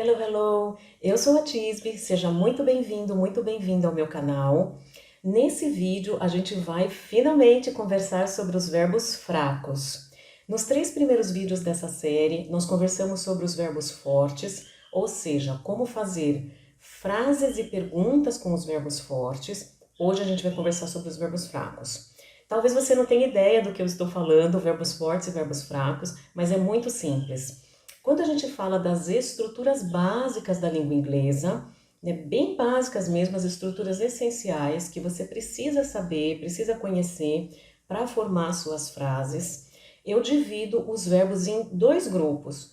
Hello, hello! Eu sou a Tisbe, seja muito bem-vindo ao meu canal. Nesse vídeo a gente vai finalmente conversar sobre os verbos fracos. Nos 3 primeiros vídeos dessa série, nós conversamos sobre os verbos fortes, ou seja, como fazer frases e perguntas com os verbos fortes. Hoje a gente vai conversar sobre os verbos fracos. Talvez você não tenha ideia do que eu estou falando, verbos fortes e verbos fracos, mas é muito simples. Quando a gente fala das estruturas básicas da língua inglesa, né, bem básicas mesmo, as estruturas essenciais que você precisa saber, precisa conhecer para formar suas frases, eu divido os verbos em 2 grupos.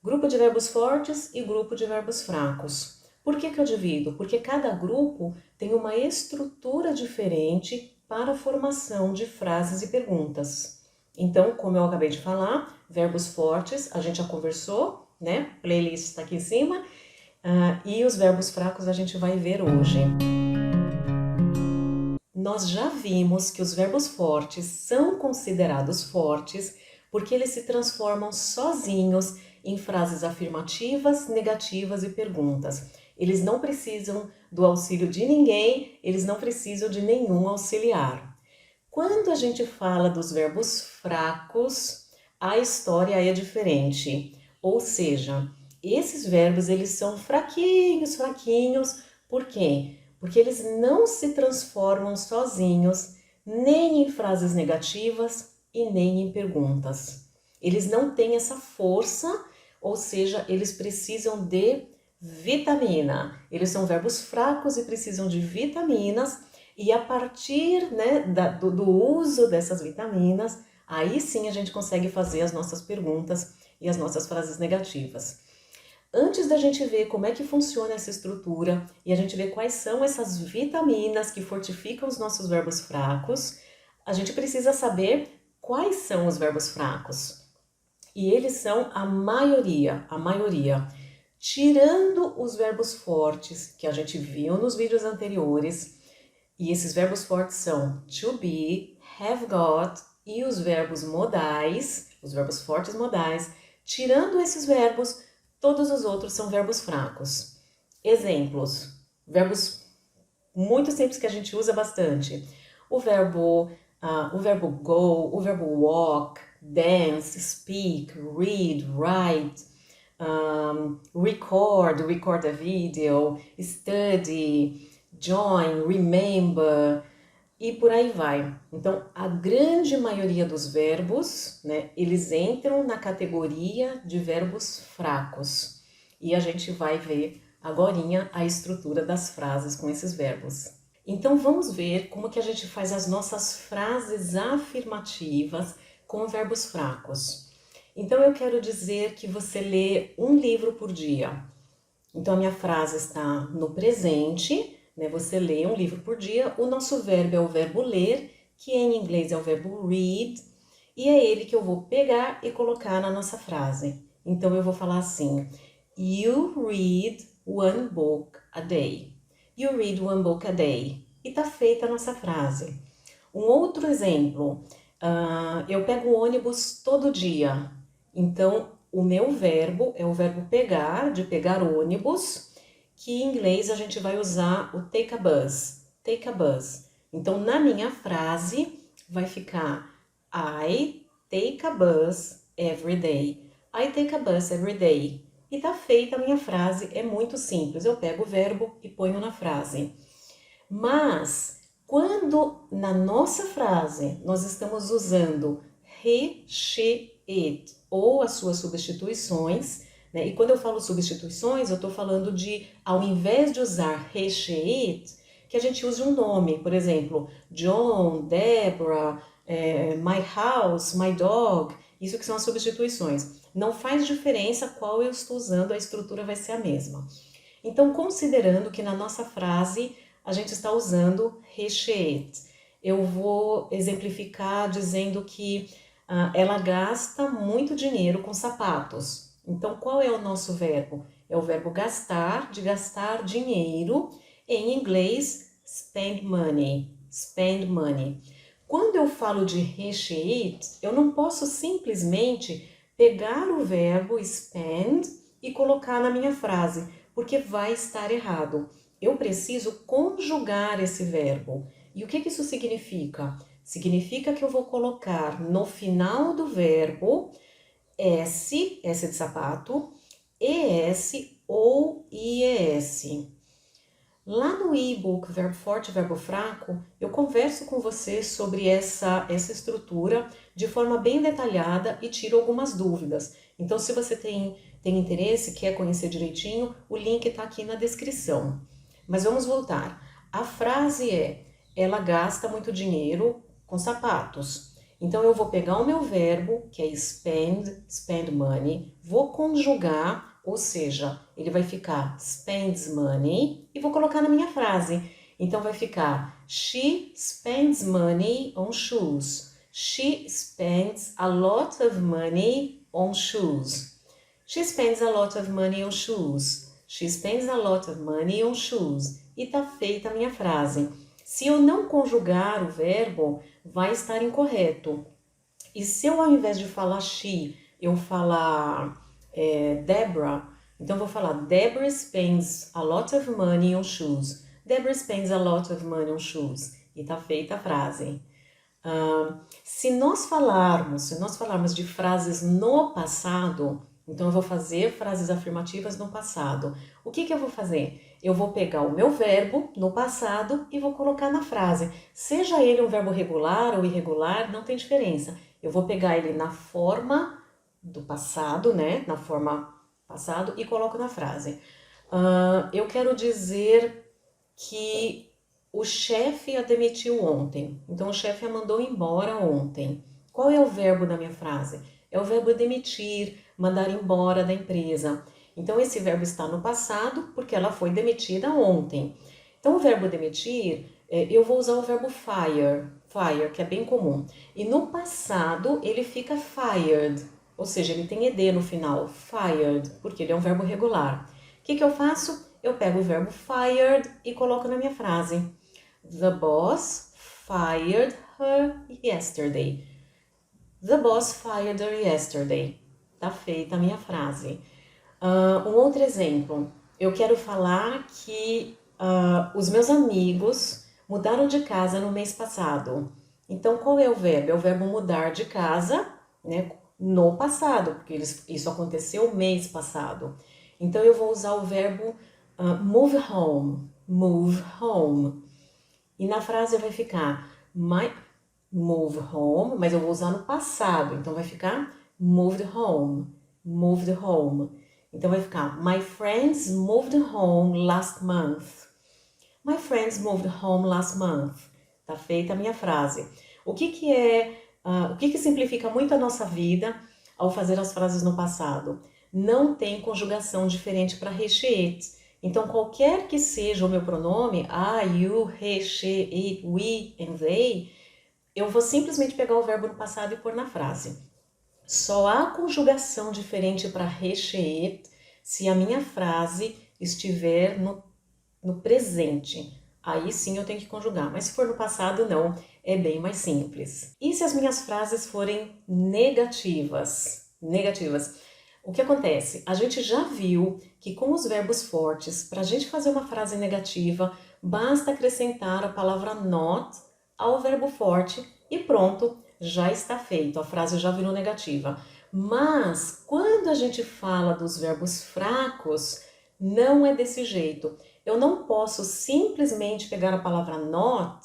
Grupo de verbos fortes e grupo de verbos fracos. Por que eu divido? Porque cada grupo tem uma estrutura diferente para a formação de frases e perguntas. Então, como eu acabei de falar, verbos fortes, a gente já conversou, né? Playlist está aqui em cima. E os verbos fracos a gente vai ver hoje. Nós já vimos que os verbos fortes são considerados fortes porque eles se transformam sozinhos em frases afirmativas, negativas e perguntas. Eles não precisam do auxílio de ninguém, eles não precisam de nenhum auxiliar. Quando a gente fala dos verbos fracos, a história é diferente. Ou seja, esses verbos eles são fraquinhos, por quê? Porque eles não se transformam sozinhos, nem em frases negativas e nem em perguntas. Eles não têm essa força, ou seja, eles precisam de vitamina. Eles são verbos fracos e precisam de vitaminas, e a partir, né, do uso dessas vitaminas, aí sim a gente consegue fazer as nossas perguntas e as nossas frases negativas. Antes da gente ver como é que funciona essa estrutura e a gente ver quais são essas vitaminas que fortificam os nossos verbos fracos, a gente precisa saber quais são os verbos fracos. E eles são a maioria. Tirando os verbos fortes que a gente viu nos vídeos anteriores, e esses verbos fortes são to be, have got e os verbos modais, os verbos fortes modais. Tirando esses verbos, todos os outros são verbos fracos. Exemplos, verbos muito simples que a gente usa bastante. O verbo go, o verbo walk, dance, speak, read, write, record a video, study, join, remember e por aí vai. Então, a grande maioria dos verbos, né, eles entram na categoria de verbos fracos. E a gente vai ver agorinha a estrutura das frases com esses verbos. Então, vamos ver como que a gente faz as nossas frases afirmativas com verbos fracos. Então, eu quero dizer que você lê um livro por dia. Então, a minha frase está no presente, né? Você lê um livro por dia. O nosso verbo é o verbo ler, que em inglês é o verbo read, e é ele que eu vou pegar e colocar na nossa frase. Então, eu vou falar assim: You read one book a day. You read one book a day. E tá feita a nossa frase. Um outro exemplo, eu pego o ônibus todo dia. Então, o meu verbo é o verbo pegar, de pegar ônibus, que em inglês a gente vai usar o take a bus. Take a bus. Então, na minha frase, vai ficar I take a bus every day. I take a bus every day. E tá feita a minha frase, é muito simples. Eu pego o verbo e ponho na frase. Mas, quando na nossa frase nós estamos usando he, she, it ou as suas substituições, né? E quando eu falo substituições, eu estou falando de, ao invés de usar he, she, it, que a gente use um nome, por exemplo, John, Deborah, my house, my dog, isso que são as substituições. Não faz diferença qual eu estou usando, a estrutura vai ser a mesma. Então, considerando que na nossa frase a gente está usando he, she, it, eu vou exemplificar dizendo que ela gasta muito dinheiro com sapatos. Então, qual é o nosso verbo? É o verbo gastar, de gastar dinheiro. Em inglês, spend money. Spend money. Quando eu falo de he, she, it, eu não posso simplesmente pegar o verbo spend e colocar na minha frase, porque vai estar errado. Eu preciso conjugar esse verbo. E o que isso significa? Significa que eu vou colocar no final do verbo S, S de sapato, ES ou IES. Lá no e-book Verbo Forte e Verbo Fraco, eu converso com você sobre essa estrutura de forma bem detalhada e tiro algumas dúvidas. Então, se você tem interesse, quer conhecer direitinho, o link está aqui na descrição. Mas vamos voltar. A frase é: ela gasta muito dinheiro com sapatos. Então, eu vou pegar o meu verbo, que é spend money, vou conjugar, ou seja, ele vai ficar spends money, e vou colocar na minha frase. Então, vai ficar: she spends money on shoes. She spends a lot of money on shoes. She spends a lot of money on shoes. She spends a lot of money on shoes. E tá feita a minha frase. Se eu não conjugar o verbo, vai estar incorreto. E se eu, ao invés de falar she, eu falar Deborah, então eu vou falar Deborah spends a lot of money on shoes. Deborah spends a lot of money on shoes. E tá feita a frase. Se nós falarmos de frases no passado, então eu vou fazer frases afirmativas no passado. O que eu vou fazer? Eu vou pegar o meu verbo no passado e vou colocar na frase. Seja ele um verbo regular ou irregular, não tem diferença. Eu vou pegar ele na forma do passado, né? Na forma passado e coloco na frase. Eu quero dizer que o chefe a demitiu ontem. Então, o chefe a mandou embora ontem. Qual é o verbo da minha frase? É o verbo demitir, mandar embora da empresa. Então, esse verbo está no passado porque ela foi demitida ontem. Então, o verbo demitir, eu vou usar o verbo fire, que é bem comum. E no passado, ele fica fired, ou seja, ele tem ed no final, fired, porque ele é um verbo regular. O que eu faço? Eu pego o verbo fired e coloco na minha frase. The boss fired her yesterday. The boss fired her yesterday. Tá feita a minha frase. Um outro exemplo. Eu quero falar que os meus amigos mudaram de casa no mês passado. Então, qual é o verbo? É o verbo mudar de casa, né, no passado, porque isso aconteceu mês passado. Então, eu vou usar o verbo move home. Move home. E na frase vai ficar my move home, mas eu vou usar no passado, então vai ficar moved home, moved home. Então vai ficar my friends moved home last month. My friends moved home last month. Tá feita a minha frase. O que simplifica muito a nossa vida ao fazer as frases no passado? Não tem conjugação diferente para he, she, it. Então, qualquer que seja o meu pronome, I, you, he, she, it, we and they, eu vou simplesmente pegar o verbo no passado e pôr na frase. Só há conjugação diferente para he, she, it se a minha frase estiver no presente. Aí sim eu tenho que conjugar, mas se for no passado, não, é bem mais simples. E se as minhas frases forem negativas? O que acontece? A gente já viu que com os verbos fortes, para a gente fazer uma frase negativa, basta acrescentar a palavra not ao verbo forte e pronto, já está feito, a frase já virou negativa. Mas quando a gente fala dos verbos fracos, não é desse jeito. Eu não posso simplesmente pegar a palavra not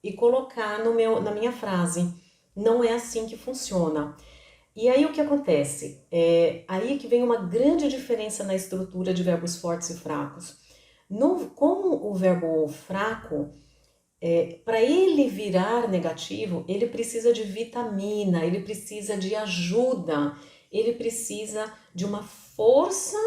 e colocar na minha frase. Não é assim que funciona. E aí o que acontece? Aí que vem uma grande diferença na estrutura de verbos fortes e fracos. Como o verbo fraco, para ele virar negativo, ele precisa de vitamina, ele precisa de ajuda, ele precisa de uma força,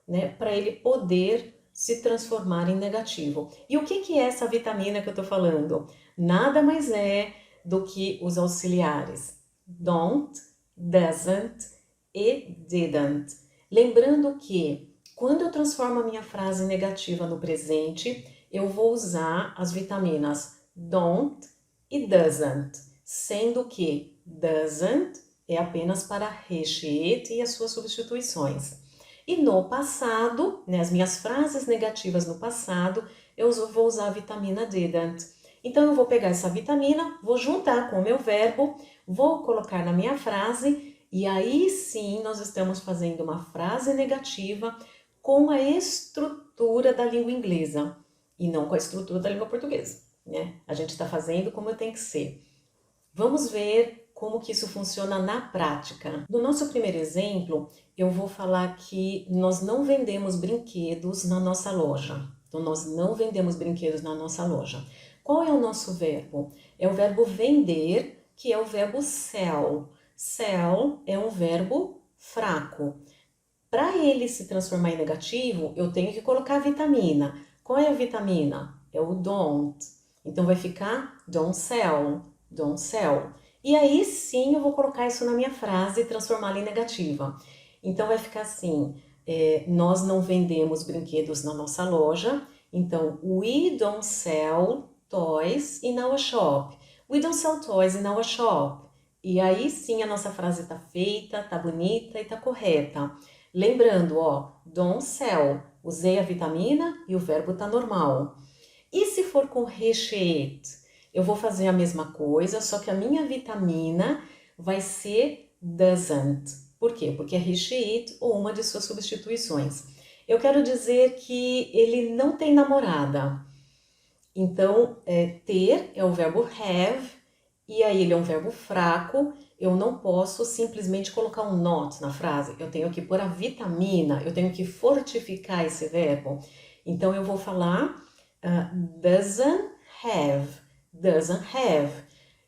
né, para ele poder se transformar em negativo. E o que é essa vitamina que eu estou falando? Nada mais é do que os auxiliares. Don't, doesn't e didn't. Lembrando que quando eu transformo a minha frase negativa no presente, eu vou usar as vitaminas don't e doesn't, sendo que doesn't é apenas para he, she, it e as suas substituições. E no passado, né, as minhas frases negativas no passado, eu vou usar a vitamina didn't. Então, eu vou pegar essa vitamina, vou juntar com o meu verbo, vou colocar na minha frase e aí sim nós estamos fazendo uma frase negativa com a estrutura da língua inglesa e não com a estrutura da língua portuguesa, né? A gente está fazendo como tem que ser. Vamos ver como que isso funciona na prática. No nosso primeiro exemplo, eu vou falar que nós não vendemos brinquedos na nossa loja. Então, nós não vendemos brinquedos na nossa loja. Qual é o nosso verbo? É o verbo vender, que é o verbo sell. Sell é um verbo fraco. Para ele se transformar em negativo, eu tenho que colocar a vitamina. Qual é a vitamina? É o don't. Então, vai ficar don't sell, don't sell. E aí sim eu vou colocar isso na minha frase e transformá-la em negativa. Então, vai ficar assim, nós não vendemos brinquedos na nossa loja. Então, we don't sell toys in our shop. We don't sell toys in our shop. E aí sim a nossa frase está feita, está bonita e está correta. Lembrando, ó, don't sell, usei a vitamina e o verbo tá normal. E se for com recheate? Eu vou fazer a mesma coisa, só que a minha vitamina vai ser doesn't. Por quê? Porque é recheate ou uma de suas substituições. Eu quero dizer que ele não tem namorada. Então, ter é o verbo have, e aí ele é um verbo fraco. Eu não posso simplesmente colocar um not na frase. Eu tenho que pôr a vitamina, eu tenho que fortificar esse verbo. Então, eu vou falar doesn't have, doesn't have.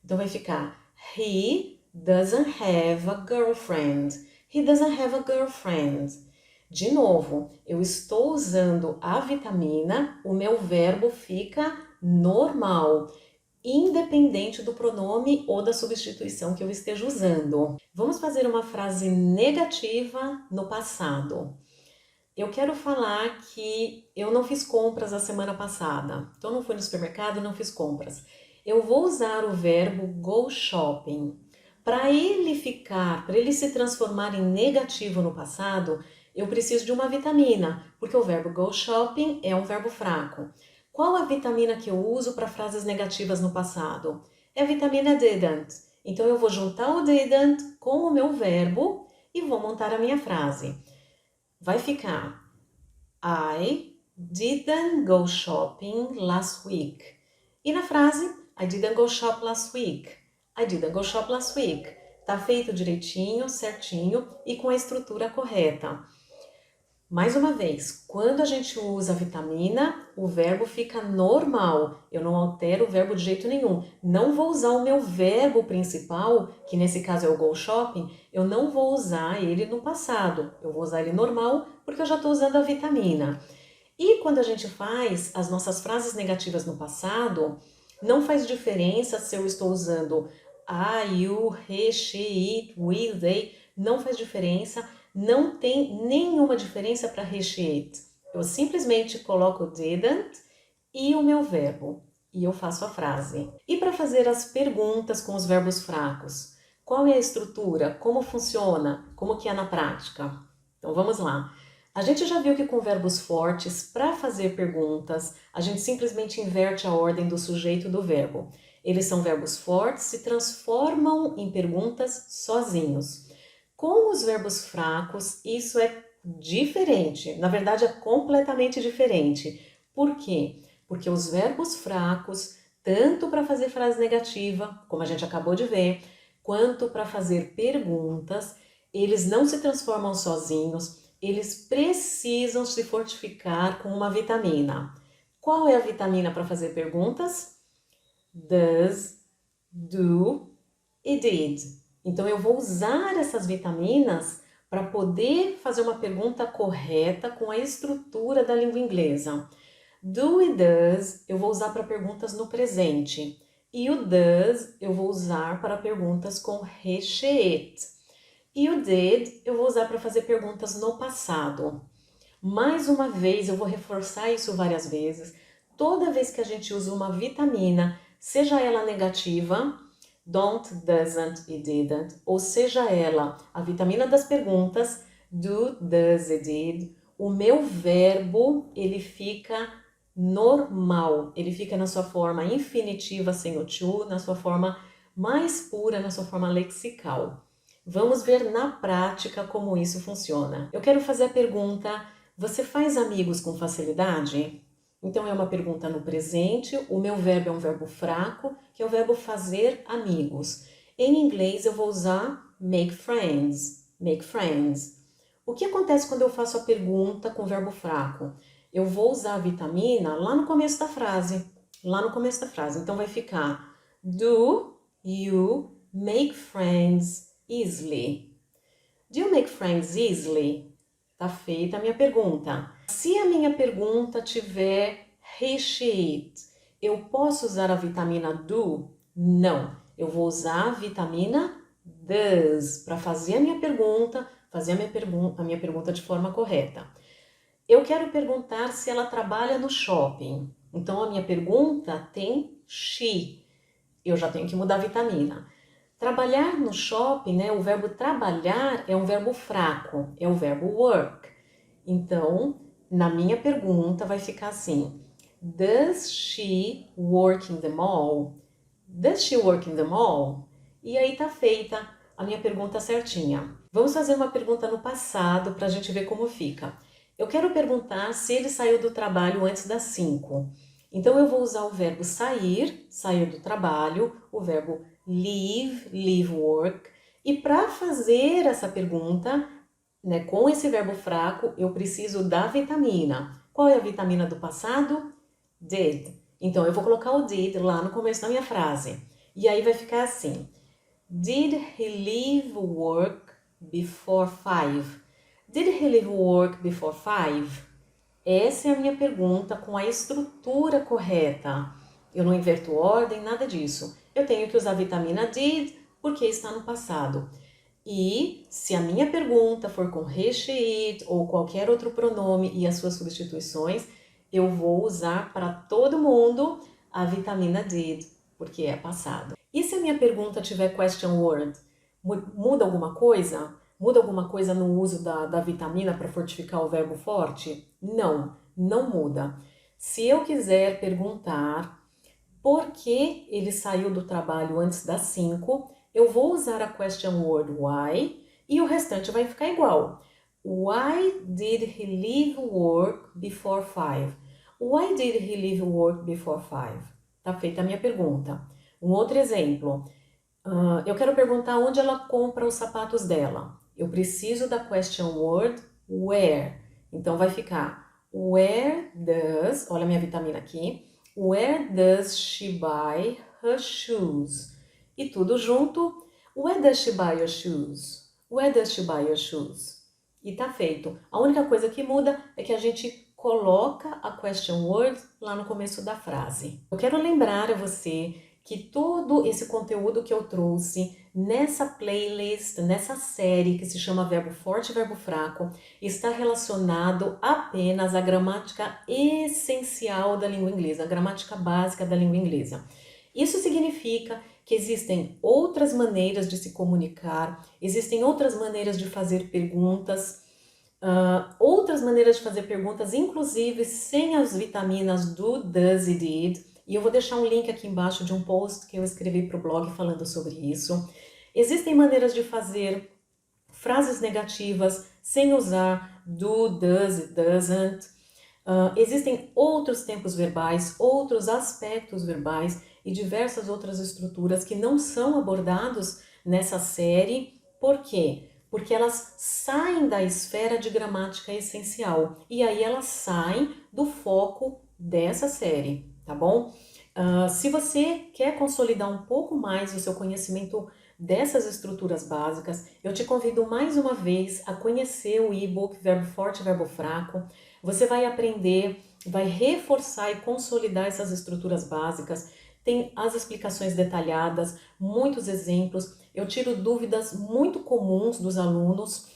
Então, vai ficar he doesn't have a girlfriend. He doesn't have a girlfriend. De novo, eu estou usando a vitamina, o meu verbo fica normal, independente do pronome ou da substituição que eu esteja usando. Vamos fazer uma frase negativa no passado. Eu quero falar que eu não fiz compras a semana passada. Então, não fui no supermercado e não fiz compras. Eu vou usar o verbo go shopping. Para ele se transformar em negativo no passado, eu preciso de uma vitamina, porque o verbo go shopping é um verbo fraco. Qual a vitamina que eu uso para frases negativas no passado? É a vitamina didn't. Então, eu vou juntar o didn't com o meu verbo e vou montar a minha frase. Vai ficar I didn't go shopping last week. E na frase I didn't go shop last week. I didn't go shop last week. Tá feito direitinho, certinho e com a estrutura correta. Mais uma vez, quando a gente usa a vitamina, o verbo fica normal. Eu não altero o verbo de jeito nenhum. Não vou usar o meu verbo principal, que nesse caso é o go shopping, eu não vou usar ele no passado. Eu vou usar ele normal porque eu já estou usando a vitamina. E quando a gente faz as nossas frases negativas no passado, não faz diferença se eu estou usando I, you, he, she, it, we, they. Não faz diferença. Não tem nenhuma diferença para recheate. Eu simplesmente coloco o didn't e o meu verbo. E eu faço a frase. E para fazer as perguntas com os verbos fracos? Qual é a estrutura? Como funciona? Como que é na prática? Então vamos lá. A gente já viu que com verbos fortes, para fazer perguntas, a gente simplesmente inverte a ordem do sujeito e do verbo. Eles são verbos fortes, se transformam em perguntas sozinhos. Com os verbos fracos, isso é diferente. Na verdade, é completamente diferente. Por quê? Porque os verbos fracos, tanto para fazer frase negativa, como a gente acabou de ver, quanto para fazer perguntas, eles não se transformam sozinhos, eles precisam se fortificar com uma vitamina. Qual é a vitamina para fazer perguntas? Does, do e did. Então, eu vou usar essas vitaminas para poder fazer uma pergunta correta com a estrutura da língua inglesa. Do e does eu vou usar para perguntas no presente. E o does eu vou usar para perguntas com recheate. E o did eu vou usar para fazer perguntas no passado. Mais uma vez, eu vou reforçar isso várias vezes. Toda vez que a gente usa uma vitamina, seja ela negativa, don't, doesn't e didn't, ou seja ela a vitamina das perguntas, do, does e did, o meu verbo, ele fica normal, ele fica na sua forma infinitiva sem o to, na sua forma mais pura, na sua forma lexical. Vamos ver na prática como isso funciona. Eu quero fazer a pergunta: você faz amigos com facilidade? Então é uma pergunta no presente, o meu verbo é um verbo fraco, que é o verbo fazer amigos. Em inglês eu vou usar make friends, make friends. O que acontece quando eu faço a pergunta com verbo fraco? Eu vou usar a vitamina lá no começo da frase, lá no começo da frase. Então vai ficar do you make friends easily? Do you make friends easily? Tá feita a minha pergunta. Se a minha pergunta tiver he, she, it, eu posso usar a vitamina do? Não. Eu vou usar a vitamina does para fazer a minha pergunta, fazer a minha pergunta de forma correta. Eu quero perguntar se ela trabalha no shopping. Então a minha pergunta tem she. Eu já tenho que mudar a vitamina. Trabalhar no shopping, né? O verbo trabalhar é um verbo fraco, é o verbo work. Então, na minha pergunta vai ficar assim: Does she work in the mall? Does she work in the mall? E aí tá feita a minha pergunta certinha. Vamos fazer uma pergunta no passado para a gente ver como fica. Eu quero perguntar se ele saiu do trabalho antes das 5. Então eu vou usar o verbo sair, sair do trabalho, o verbo leave, leave work. E para fazer essa pergunta, né, com esse verbo fraco, eu preciso da vitamina. Qual é a vitamina do passado? Did. Então eu vou colocar o did lá no começo da minha frase. E aí vai ficar assim: Did he leave work before 5? Did he leave work before 5? Essa é a minha pergunta com a estrutura correta. Eu não inverto ordem, nada disso. Eu tenho que usar a vitamina did porque está no passado. E se a minha pergunta for com he, she, it ou qualquer outro pronome e as suas substituições, eu vou usar para todo mundo a vitamina did, porque é passado. E se a minha pergunta tiver question word? Muda alguma coisa? Muda alguma coisa no uso da vitamina para fortificar o verbo forte? Não, não muda. Se eu quiser perguntar por que ele saiu do trabalho antes das 5, eu vou usar a question word why e o restante vai ficar igual. Why did he leave work before 5? Why did he leave work before 5? Tá feita a minha pergunta. Um outro exemplo. Eu quero perguntar onde ela compra os sapatos dela. Eu preciso da question word where. Então vai ficar where does, olha a minha vitamina aqui, where does she buy her shoes? E tudo junto, where does she buy your shoes? Where does she buy your shoes? E tá feito. A única coisa que muda é que a gente coloca a question word lá no começo da frase. Eu quero lembrar a você que todo esse conteúdo que eu trouxe nessa playlist, nessa série que se chama Verbo Forte e Verbo Fraco, está relacionado apenas à gramática essencial da língua inglesa, a gramática básica da língua inglesa. Isso significa que existem outras maneiras de se comunicar, existem outras maneiras de fazer perguntas, inclusive sem as vitaminas do, does e did. E eu vou deixar um link aqui embaixo de um post que eu escrevi para o blog falando sobre isso. Existem maneiras de fazer frases negativas sem usar do, does e doesn't. Existem outros tempos verbais, outros aspectos verbais e diversas outras estruturas que não são abordados nessa série. Por quê? Porque elas saem da esfera de gramática essencial e aí elas saem do foco dessa série, tá bom? Se você quer consolidar um pouco mais o seu conhecimento dessas estruturas básicas, eu te convido mais uma vez a conhecer o e-book Verbo Forte e Verbo Fraco. Você vai aprender, vai reforçar e consolidar essas estruturas básicas. Tem as explicações detalhadas, muitos exemplos. Eu tiro dúvidas muito comuns dos alunos.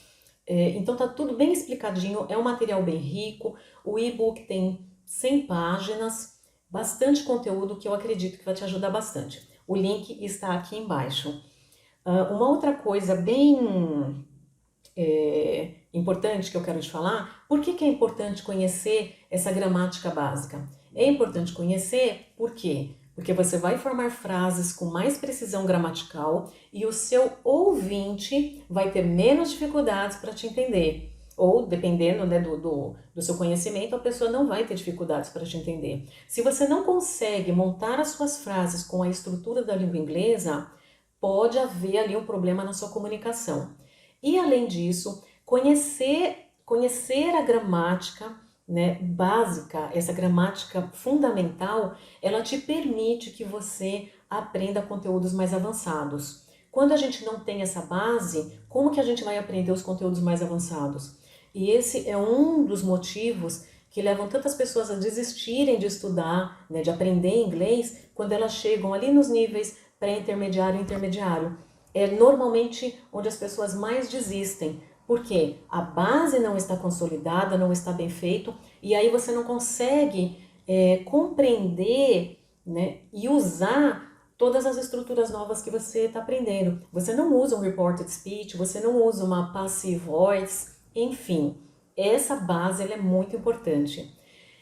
Então tá tudo bem explicadinho, é um material bem rico. O e-book tem 100 páginas, bastante conteúdo que eu acredito que vai te ajudar bastante. O link está aqui embaixo. Uma outra coisa bem importante que eu quero te falar? Por que que é importante conhecer essa gramática básica? É importante conhecer por quê? Porque você vai formar frases com mais precisão gramatical e o seu ouvinte vai ter menos dificuldades para te entender. Ou, dependendo, né, do seu conhecimento, a pessoa não vai ter dificuldades para te entender. Se você não consegue montar as suas frases com a estrutura da língua inglesa, pode haver ali um problema na sua comunicação. E, além disso, conhecer a gramática, né, básica, essa gramática fundamental, ela te permite que você aprenda conteúdos mais avançados. Quando a gente não tem essa base, como que a gente vai aprender os conteúdos mais avançados? E esse é um dos motivos que levam tantas pessoas a desistirem de estudar, né, de aprender inglês, quando elas chegam ali nos níveis pré-intermediário e intermediário. É normalmente onde as pessoas mais desistem, porque a base não está consolidada, não está bem feito, e aí você não consegue compreender, né, e usar todas as estruturas novas que você está aprendendo. Você não usa um reported speech, você não usa uma passive voice, enfim, essa base ela é muito importante.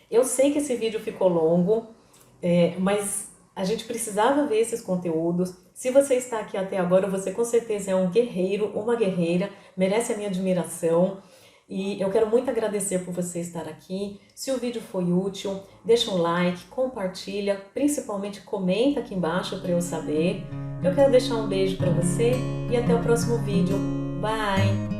Eu sei que esse vídeo ficou longo, mas a gente precisava ver esses conteúdos. Se você está aqui até agora, você com certeza é um guerreiro, uma guerreira, merece a minha admiração. E eu quero muito agradecer por você estar aqui. Se o vídeo foi útil, deixa um like, compartilha, principalmente comenta aqui embaixo para eu saber. Eu quero deixar um beijo para você e até o próximo vídeo. Bye!